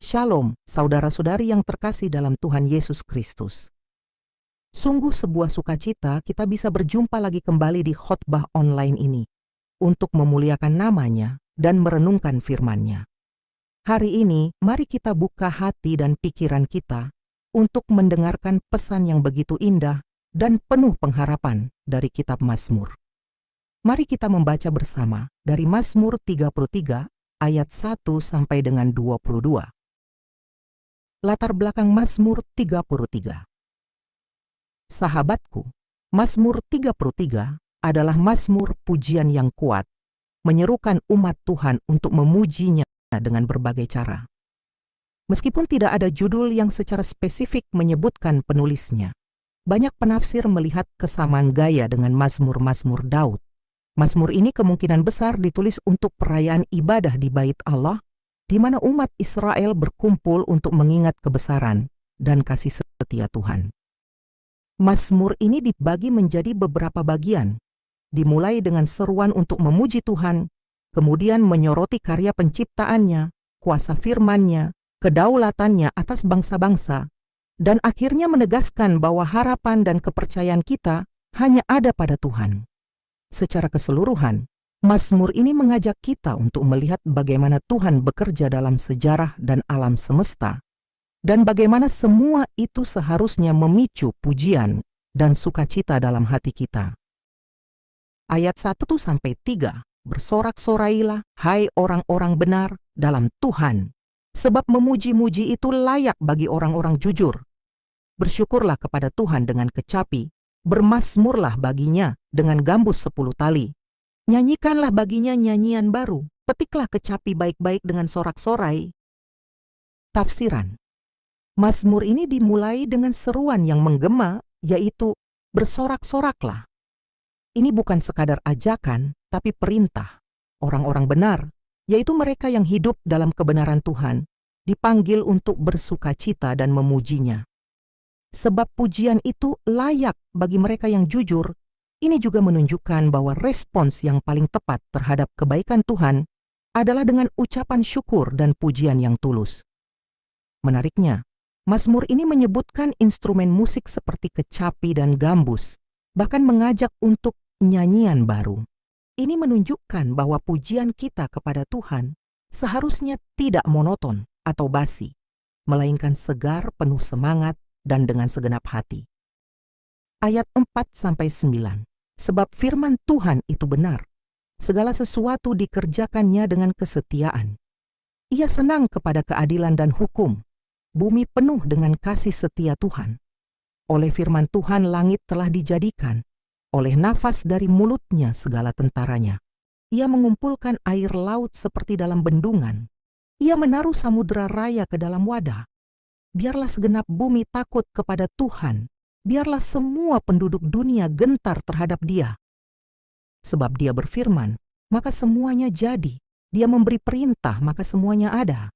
Shalom, saudara-saudari yang terkasih dalam Tuhan Yesus Kristus. Sungguh sebuah sukacita kita bisa berjumpa lagi kembali di khotbah online ini untuk memuliakan namanya dan merenungkan firman-Nya. Hari ini, mari kita buka hati dan pikiran kita untuk mendengarkan pesan yang begitu indah dan penuh pengharapan dari kitab Mazmur. Mari kita membaca bersama dari Mazmur 33 ayat 1 sampai dengan 22. Latar belakang Mazmur 33. Sahabatku, Mazmur 33 adalah mazmur pujian yang kuat, menyerukan umat Tuhan untuk memujinya dengan berbagai cara. Meskipun tidak ada judul yang secara spesifik menyebutkan penulisnya, banyak penafsir melihat kesamaan gaya dengan mazmur-mazmur Daud. Mazmur ini kemungkinan besar ditulis untuk perayaan ibadah di Bait Allah, di mana umat Israel berkumpul untuk mengingat kebesaran dan kasih setia Tuhan. Mazmur ini dibagi menjadi beberapa bagian, dimulai dengan seruan untuk memuji Tuhan, kemudian menyoroti karya penciptaannya, kuasa firman-Nya, kedaulatannya atas bangsa-bangsa, dan akhirnya menegaskan bahwa harapan dan kepercayaan kita hanya ada pada Tuhan. Secara keseluruhan, Mazmur ini mengajak kita untuk melihat bagaimana Tuhan bekerja dalam sejarah dan alam semesta, dan bagaimana semua itu seharusnya memicu pujian dan sukacita dalam hati kita. Ayat 1-3, bersorak-sorailah, hai orang-orang benar dalam Tuhan, sebab memuji-muji itu layak bagi orang-orang jujur. Bersyukurlah kepada Tuhan dengan kecapi, bermazmurlah baginya dengan gambus 10 tali. Nyanyikanlah baginya nyanyian baru, petiklah kecapi baik-baik dengan sorak-sorai. Tafsiran. Mazmur ini dimulai dengan seruan yang menggema, yaitu bersorak-soraklah. Ini bukan sekadar ajakan, tapi perintah. Orang-orang benar, yaitu mereka yang hidup dalam kebenaran Tuhan, dipanggil untuk bersukacita dan memujinya. Sebab pujian itu layak bagi mereka yang jujur. Ini juga menunjukkan bahwa respons yang paling tepat terhadap kebaikan Tuhan adalah dengan ucapan syukur dan pujian yang tulus. Menariknya, Mazmur ini menyebutkan instrumen musik seperti kecapi dan gambus, bahkan mengajak untuk nyanyian baru. Ini menunjukkan bahwa pujian kita kepada Tuhan seharusnya tidak monoton atau basi, melainkan segar, penuh semangat, dan dengan segenap hati. Ayat 4-9. Sebab firman Tuhan itu benar, segala sesuatu dikerjakannya dengan kesetiaan. Ia senang kepada keadilan dan hukum, bumi penuh dengan kasih setia Tuhan. Oleh firman Tuhan langit telah dijadikan, oleh nafas dari mulutnya segala tentaranya. Ia mengumpulkan air laut seperti dalam bendungan. Ia menaruh samudera raya ke dalam wadah. Biarlah segenap bumi takut kepada Tuhan. Biarlah semua penduduk dunia gentar terhadap Dia. Sebab Dia berfirman, maka semuanya jadi. Dia memberi perintah, maka semuanya ada.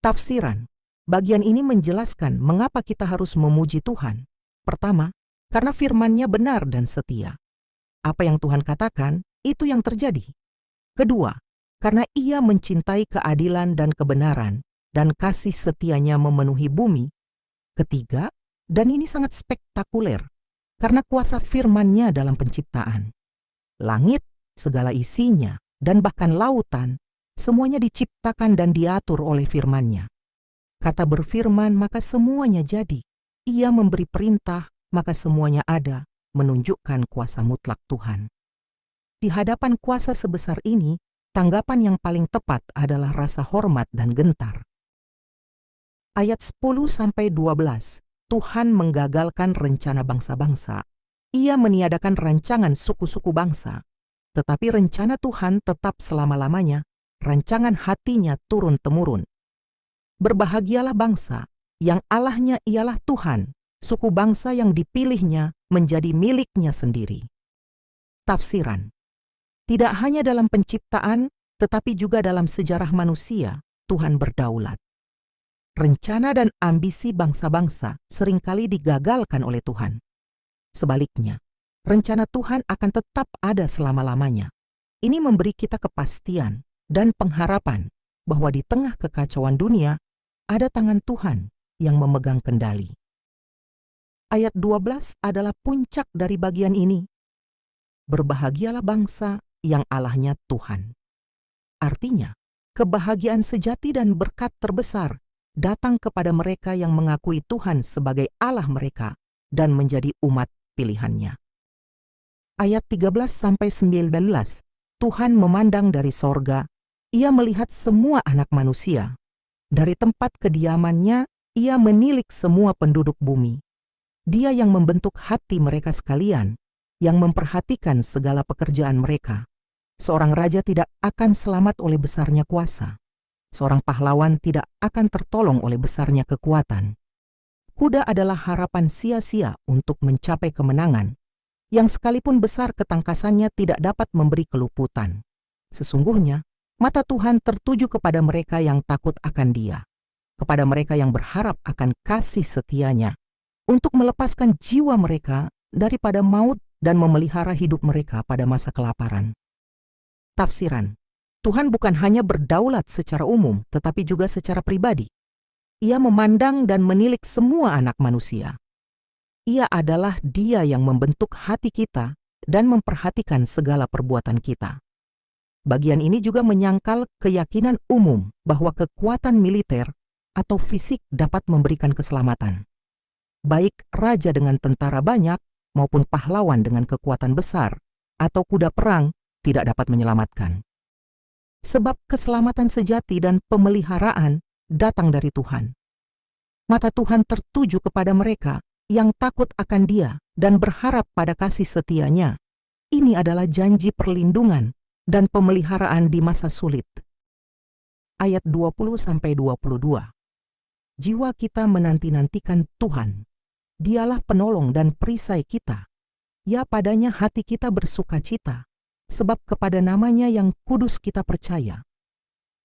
Tafsiran. Bagian ini menjelaskan mengapa kita harus memuji Tuhan. Pertama, karena firman-Nya benar dan setia. Apa yang Tuhan katakan, itu yang terjadi. Kedua, karena Ia mencintai keadilan dan kebenaran, dan kasih setia-Nya memenuhi bumi. Ketiga, dan ini sangat spektakuler, karena kuasa firman-Nya dalam penciptaan. Langit, segala isinya, dan bahkan lautan, semuanya diciptakan dan diatur oleh firman-Nya. Kata berfirman, maka semuanya jadi. Ia memberi perintah, maka semuanya ada, menunjukkan kuasa mutlak Tuhan. Di hadapan kuasa sebesar ini, tanggapan yang paling tepat adalah rasa hormat dan gentar. Ayat 10-12. Tuhan menggagalkan rencana bangsa-bangsa. Ia meniadakan rancangan suku-suku bangsa. Tetapi rencana Tuhan tetap selama-lamanya, rancangan hati-Nya turun-temurun. Berbahagialah bangsa, yang Allahnya ialah Tuhan, suku bangsa yang dipilih-Nya menjadi milik-Nya sendiri. Tafsiran. Tidak hanya dalam penciptaan, tetapi juga dalam sejarah manusia, Tuhan berdaulat. Rencana dan ambisi bangsa-bangsa seringkali digagalkan oleh Tuhan. Sebaliknya, rencana Tuhan akan tetap ada selama-lamanya. Ini memberi kita kepastian dan pengharapan bahwa di tengah kekacauan dunia, ada tangan Tuhan yang memegang kendali. Ayat 12 adalah puncak dari bagian ini. Berbahagialah bangsa yang Allahnya Tuhan. Artinya, kebahagiaan sejati dan berkat terbesar datang kepada mereka yang mengakui Tuhan sebagai Allah mereka dan menjadi umat pilihannya. Ayat 13-19, Tuhan memandang dari sorga, Ia melihat semua anak manusia. Dari tempat kediamannya, Ia menilik semua penduduk bumi. Dia yang membentuk hati mereka sekalian, yang memperhatikan segala pekerjaan mereka. Seorang raja tidak akan selamat oleh besarnya kuasa. Seorang pahlawan tidak akan tertolong oleh besarnya kekuatan. Kuda adalah harapan sia-sia untuk mencapai kemenangan, yang sekalipun besar ketangkasannya tidak dapat memberi keluputan. Sesungguhnya, mata Tuhan tertuju kepada mereka yang takut akan Dia, kepada mereka yang berharap akan kasih setia-Nya, untuk melepaskan jiwa mereka daripada maut dan memelihara hidup mereka pada masa kelaparan. Tafsiran: Tuhan bukan hanya berdaulat secara umum, tetapi juga secara pribadi. Ia memandang dan menilik semua anak manusia. Ia adalah Dia yang membentuk hati kita dan memperhatikan segala perbuatan kita. Bagian ini juga menyangkal keyakinan umum bahwa kekuatan militer atau fisik dapat memberikan keselamatan. Baik raja dengan tentara banyak maupun pahlawan dengan kekuatan besar atau kuda perang tidak dapat menyelamatkan. Sebab keselamatan sejati dan pemeliharaan datang dari Tuhan. Mata Tuhan tertuju kepada mereka yang takut akan Dia dan berharap pada kasih setia-Nya. Ini adalah janji perlindungan dan pemeliharaan di masa sulit. Ayat 20-22. Jiwa kita menanti-nantikan Tuhan. Dialah penolong dan perisai kita. Ya, padanya hati kita bersukacita, sebab kepada nama-Nya yang kudus kita percaya.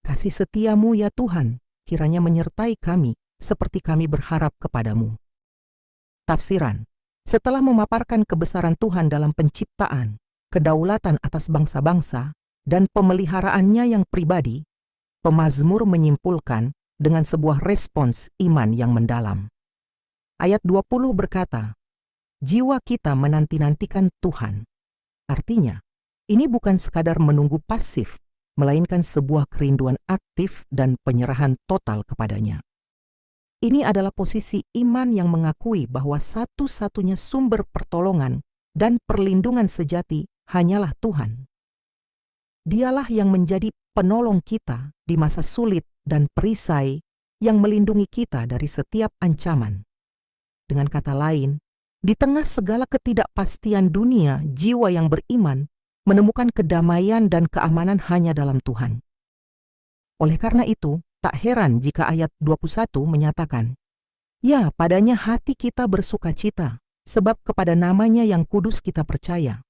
Kasih setia-Mu ya Tuhan, kiranya menyertai kami seperti kami berharap kepadamu. Tafsiran: setelah memaparkan kebesaran Tuhan dalam penciptaan, kedaulatan atas bangsa-bangsa, dan pemeliharaannya yang pribadi, pemazmur menyimpulkan dengan sebuah respons iman yang mendalam. Ayat 20 berkata, jiwa kita menanti-nantikan Tuhan. Artinya, ini bukan sekadar menunggu pasif, melainkan sebuah kerinduan aktif dan penyerahan total kepadanya. Ini adalah posisi iman yang mengakui bahwa satu-satunya sumber pertolongan dan perlindungan sejati hanyalah Tuhan. Dialah yang menjadi penolong kita di masa sulit dan perisai yang melindungi kita dari setiap ancaman. Dengan kata lain, di tengah segala ketidakpastian dunia, jiwa yang beriman menemukan kedamaian dan keamanan hanya dalam Tuhan. Oleh karena itu, tak heran jika ayat 21 menyatakan, ya, padanya hati kita bersukacita, sebab kepada nama-Nya yang kudus kita percaya.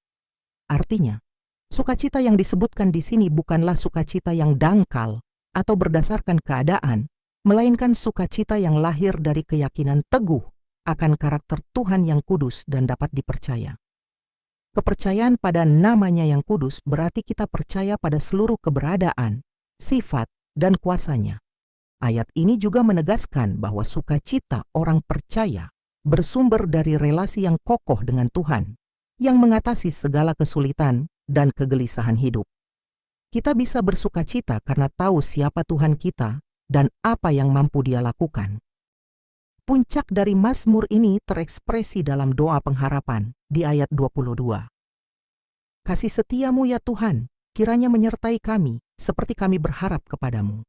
Artinya, sukacita yang disebutkan di sini bukanlah sukacita yang dangkal atau berdasarkan keadaan, melainkan sukacita yang lahir dari keyakinan teguh akan karakter Tuhan yang kudus dan dapat dipercaya. Kepercayaan pada nama-Nya yang kudus berarti kita percaya pada seluruh keberadaan, sifat, dan kuasa-Nya. Ayat ini juga menegaskan bahwa sukacita orang percaya bersumber dari relasi yang kokoh dengan Tuhan, yang mengatasi segala kesulitan dan kegelisahan hidup. Kita bisa bersukacita karena tahu siapa Tuhan kita dan apa yang mampu Dia lakukan. Puncak dari Mazmur ini terekspresi dalam doa pengharapan di ayat 22. Kasih setia-Mu ya Tuhan, kiranya menyertai kami seperti kami berharap kepadamu.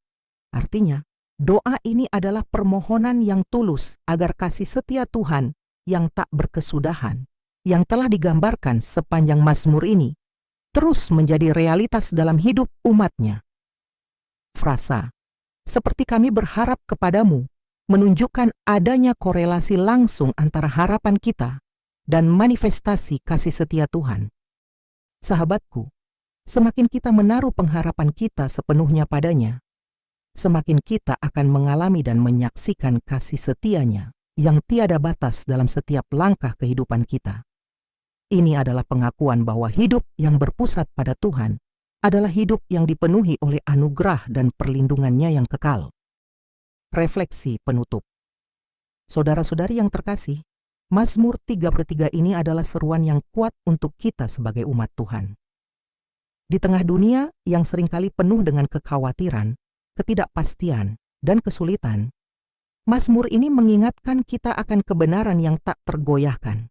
Artinya, doa ini adalah permohonan yang tulus agar kasih setia Tuhan yang tak berkesudahan, yang telah digambarkan sepanjang Mazmur ini, terus menjadi realitas dalam hidup umat-Nya. Frasa, seperti kami berharap kepadamu, menunjukkan adanya korelasi langsung antara harapan kita dan manifestasi kasih setia Tuhan. Sahabatku, semakin kita menaruh pengharapan kita sepenuhnya padanya, semakin kita akan mengalami dan menyaksikan kasih setia-Nya yang tiada batas dalam setiap langkah kehidupan kita. Ini adalah pengakuan bahwa hidup yang berpusat pada Tuhan adalah hidup yang dipenuhi oleh anugerah dan perlindungan-Nya yang kekal. refleksi penutup. Saudara-saudari yang terkasih, Mazmur 33 ini adalah seruan yang kuat untuk kita sebagai umat Tuhan. Di tengah dunia yang seringkali penuh dengan kekhawatiran, ketidakpastian, dan kesulitan, Mazmur ini mengingatkan kita akan kebenaran yang tak tergoyahkan.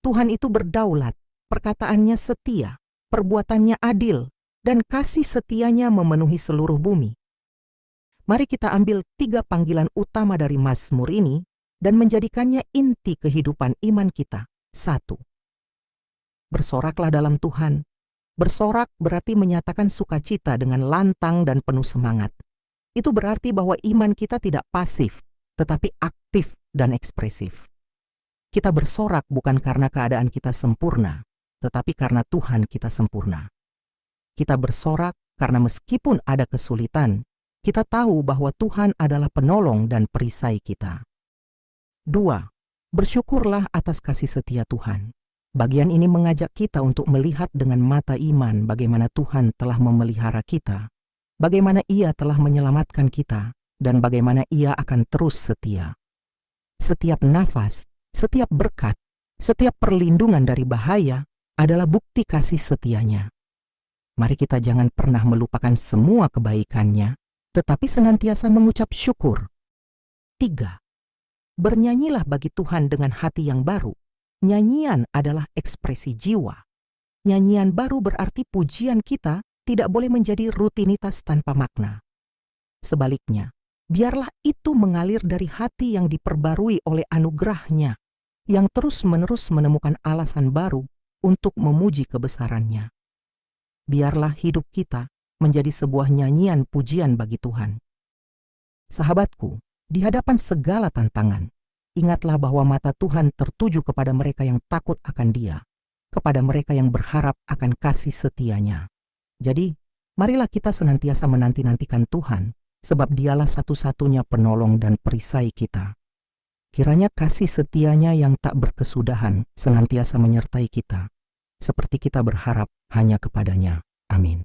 Tuhan itu berdaulat, perkataannya setia, perbuatannya adil, dan kasih setianya memenuhi seluruh bumi. Mari kita ambil 3 panggilan utama dari Mazmur ini dan menjadikannya inti kehidupan iman kita. 1. Bersoraklah dalam Tuhan. Bersorak berarti menyatakan sukacita dengan lantang dan penuh semangat. Itu berarti bahwa iman kita tidak pasif, tetapi aktif dan ekspresif. Kita bersorak bukan karena keadaan kita sempurna, tetapi karena Tuhan kita sempurna. Kita bersorak karena meskipun ada kesulitan, kita tahu bahwa Tuhan adalah penolong dan perisai kita. 2. Bersyukurlah atas kasih setia Tuhan. Bagian ini mengajak kita untuk melihat dengan mata iman bagaimana Tuhan telah memelihara kita, bagaimana Ia telah menyelamatkan kita, dan bagaimana Ia akan terus setia. Setiap nafas, setiap berkat, setiap perlindungan dari bahaya adalah bukti kasih setianya. Mari kita jangan pernah melupakan semua kebaikannya, tetapi senantiasa mengucap syukur. 3. Bernyanyilah bagi Tuhan dengan hati yang baru. Nyanyian adalah ekspresi jiwa. Nyanyian baru berarti pujian kita tidak boleh menjadi rutinitas tanpa makna. Sebaliknya, biarlah itu mengalir dari hati yang diperbarui oleh anugerah-Nya, yang terus-menerus menemukan alasan baru untuk memuji kebesaran-Nya. Biarlah hidup kita menjadi sebuah nyanyian pujian bagi Tuhan. Sahabatku, di hadapan segala tantangan, ingatlah bahwa mata Tuhan tertuju kepada mereka yang takut akan Dia, kepada mereka yang berharap akan kasih setia-Nya. Jadi, marilah kita senantiasa menanti-nantikan Tuhan, sebab Dialah satu-satunya penolong dan perisai kita. Kiranya kasih setia-Nya yang tak berkesudahan senantiasa menyertai kita, seperti kita berharap hanya kepada-Nya. Amin.